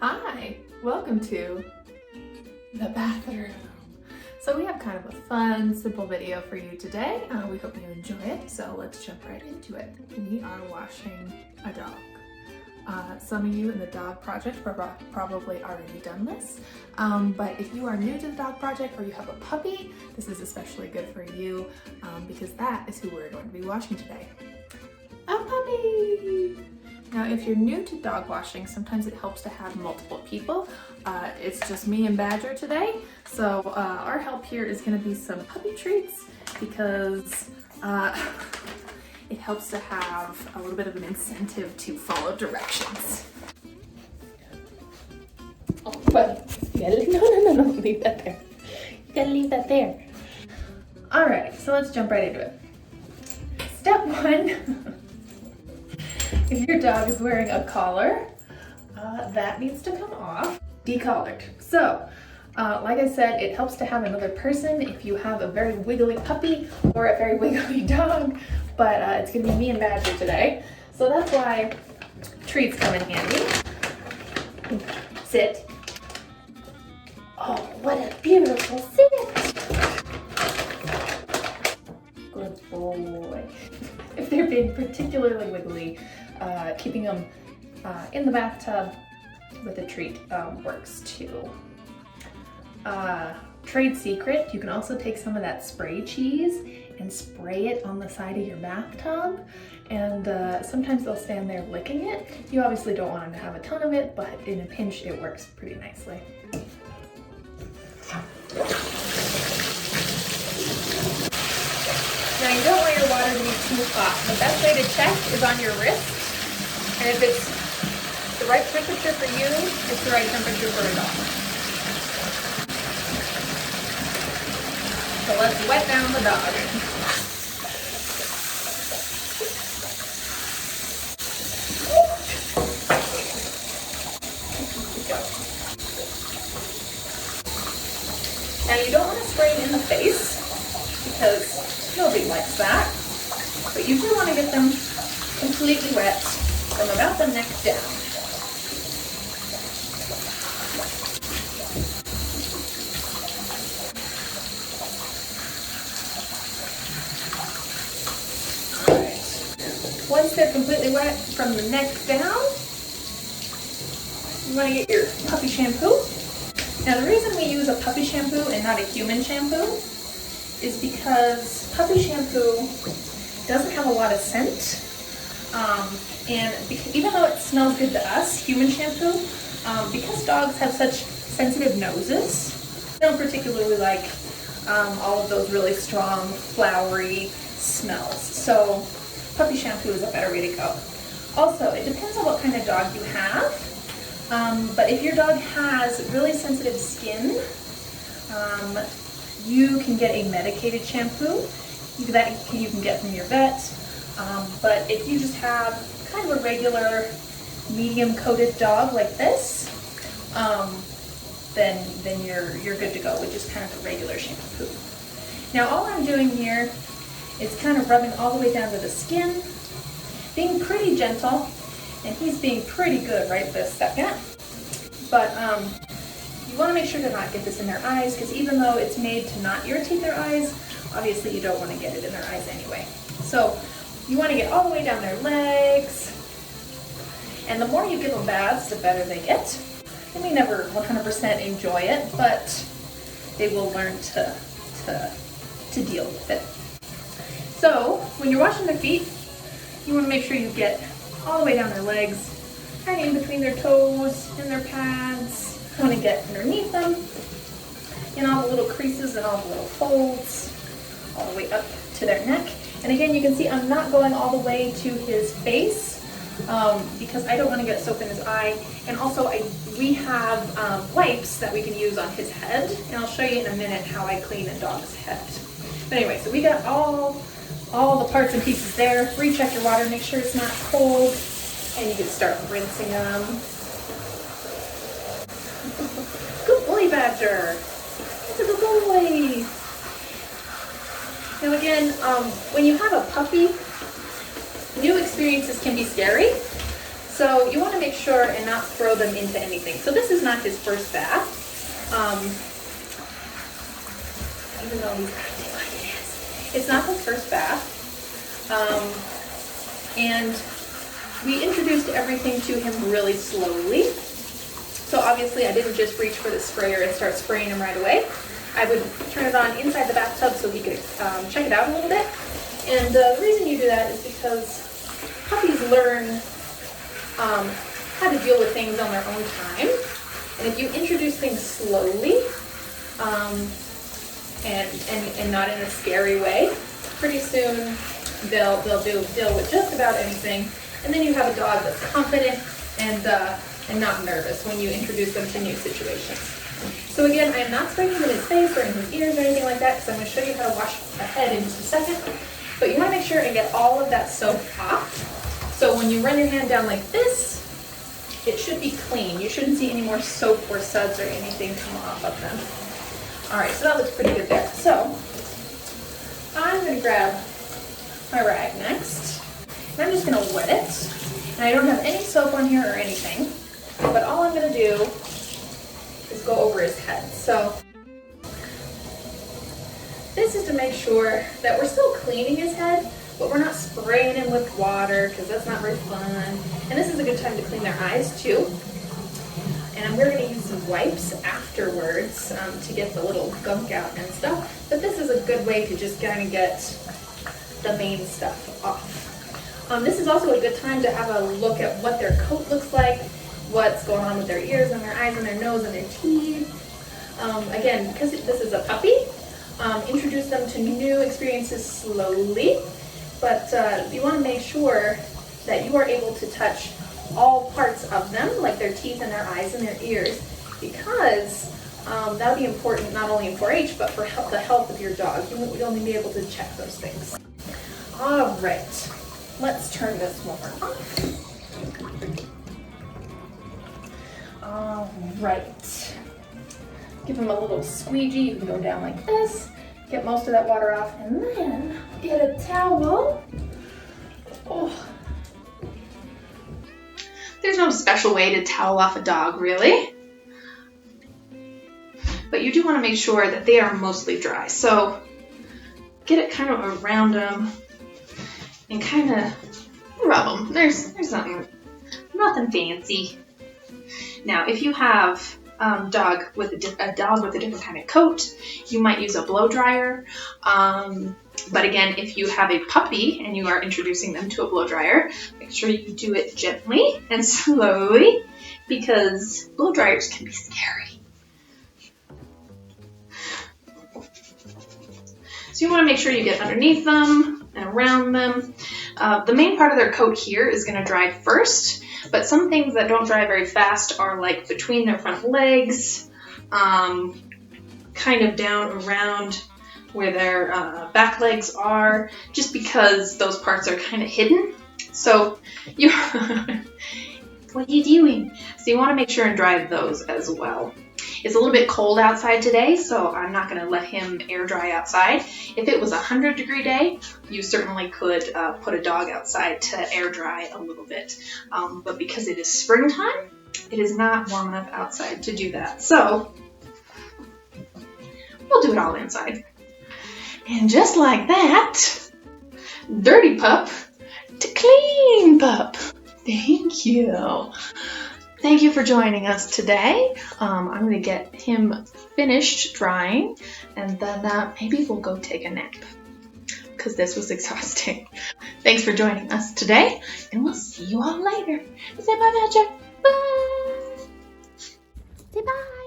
Hi, welcome to the bathroom. So we have kind of a fun, simple video for you today. We hope you enjoy it, so let's jump right into it. We are washing a dog. Some of you in the dog project probably already done this, but if you are new to the dog project or you have a puppy, this is especially good for you because that is who we're going to be washing today. A puppy! Now, if you're new to dog washing, sometimes it helps to have multiple people. It's just me and Badger today, so our help here is going to be some puppy treats because it helps to have a little bit of an incentive to follow directions. Oh, buddy. No, leave that there. You gotta leave that there. Alright, so let's jump right into it. Step one. If your dog is wearing a collar, that needs to come off. Decollared. So, like I said, it helps to have another person if you have a very wiggly puppy or a very wiggly dog, but it's gonna be me and Badger today. So that's why treats come in handy. Sit. Oh, what a beautiful sit. Good boy. If they're being particularly wiggly, keeping them in the bathtub with a treat works too. Trade secret, you can also take some of that spray cheese and spray it on the side of your bathtub, and sometimes they'll stand there licking it. You obviously don't want them to have a ton of it, but in a pinch it works pretty nicely. Now you don't want your water to be too hot. The best way to check is on your wrist, and if it's the right temperature for you, it's the right temperature for a dog. So let's wet down the dog. Now you don't want to spray it in the face because nobody likes that, but you do want to get them completely wet from about the neck down. Once they're completely wet from the neck down, you want to get your puppy shampoo. Now the reason we use a puppy shampoo and not a human shampoo is because puppy shampoo doesn't have a lot of scent. Even though it smells good to us, human shampoo, because dogs have such sensitive noses, they don't particularly like all of those really strong, flowery smells. So puppy shampoo is a better way to go. Also, it depends on what kind of dog you have, but if your dog has really sensitive skin, you can get a medicated shampoo that you can get from your vet, but if you just have kind of a regular medium coated dog like this, then you're good to go with just kind of a regular shampoo. Now all I'm doing here is kind of rubbing all the way down to the skin, being pretty gentle, and he's being pretty good right this second. But you want to make sure to not get this in their eyes, because even though it's made to not irritate their eyes, obviously you don't want to get it in their eyes anyway. So you want to get all the way down their legs, and the more you give them baths, the better they get. They may never 100% enjoy it, but they will learn to deal with it. So when you're washing their feet, you want to make sure you get all the way down their legs, kind of in between their toes, in their pads. You want to get underneath them, in all the little creases and all the little folds, all the way up to their neck. And again, you can see I'm not going all the way to his face because I don't want to get soap in his eye. And also we have wipes that we can use on his head, and I'll show you in a minute how I clean a dog's head. But anyway, so we got all the parts and pieces there. Recheck your water, make sure it's not cold, and you can start rinsing them. Good boy, Badger. Good boy. Now again, when you have a puppy, new experiences can be scary. So you want to make sure and not throw them into anything. So this is not his first bath, even though he's acting like it is. It's not his first bath, and we introduced everything to him really slowly. So obviously I didn't just reach for the sprayer and start spraying him right away. I would turn it on inside the bathtub so he could check it out a little bit. And the reason you do that is because puppies learn how to deal with things on their own time. And if you introduce things slowly and not in a scary way, pretty soon they'll deal with just about anything. And then you have a dog that's confident and not nervous when you introduce them to new situations. So again, I am not spraying him in his face or in his ears or anything like that, because I'm going to show you how to wash the head in just a second. But you want to make sure and get all of that soap off. So when you run your hand down like this, it should be clean. You shouldn't see any more soap or suds or anything come off of them. All right, so that looks pretty good there. So I'm going to grab my rag next, and I'm just going to wet it. And I don't have any soap on here or anything, but all I'm going to do is go over his head. So this is to make sure that we're still cleaning his head, but we're not spraying him with water because that's not very fun. And this is a good time to clean their eyes too. And we're going to use some wipes afterwards to get the little gunk out and stuff. But this is a good way to just kind of get the main stuff off. This is also a good time to have a look at what their coat looks like, what's going on with their ears and their eyes and their nose and their teeth. Again, because this is a puppy, introduce them to new experiences slowly, but you want to make sure that you are able to touch all parts of them, like their teeth and their eyes and their ears, because that'll be important not only in 4-H, but for the health of your dog. You'll only be able to check those things. All right, let's turn this warmer off. All right, give him a little squeegee. You can go down like this, get most of that water off, and then get a towel. Oh. There's no special way to towel off a dog, really. But you do want to make sure that they are mostly dry. So get it kind of around them and kind of rub them. There's nothing fancy. Now, if you have a dog with a different kind of coat, you might use a blow dryer. But again, if you have a puppy and you are introducing them to a blow dryer, make sure you do it gently and slowly, because blow dryers can be scary. So you want to make sure you get underneath them and around them. The main part of their coat here is going to dry first, but some things that don't dry very fast are like between their front legs, kind of down around where their back legs are, just because those parts are kind of hidden. So you, what are you doing? So you want to make sure and dry those as well. It's a little bit cold outside today, so I'm not going to let him air dry outside. If it was a 100-degree day, you certainly could put a dog outside to air dry a little bit. But because it is springtime, it is not warm enough outside to do that. So we'll do it all inside. And just like that, dirty pup to clean pup. Thank you. Thank you for joining us today. I'm going to get him finished drying, and then maybe we'll go take a nap, because this was exhausting. Thanks for joining us today, and we'll see you all later. Say bye, Magic. Bye. Say bye.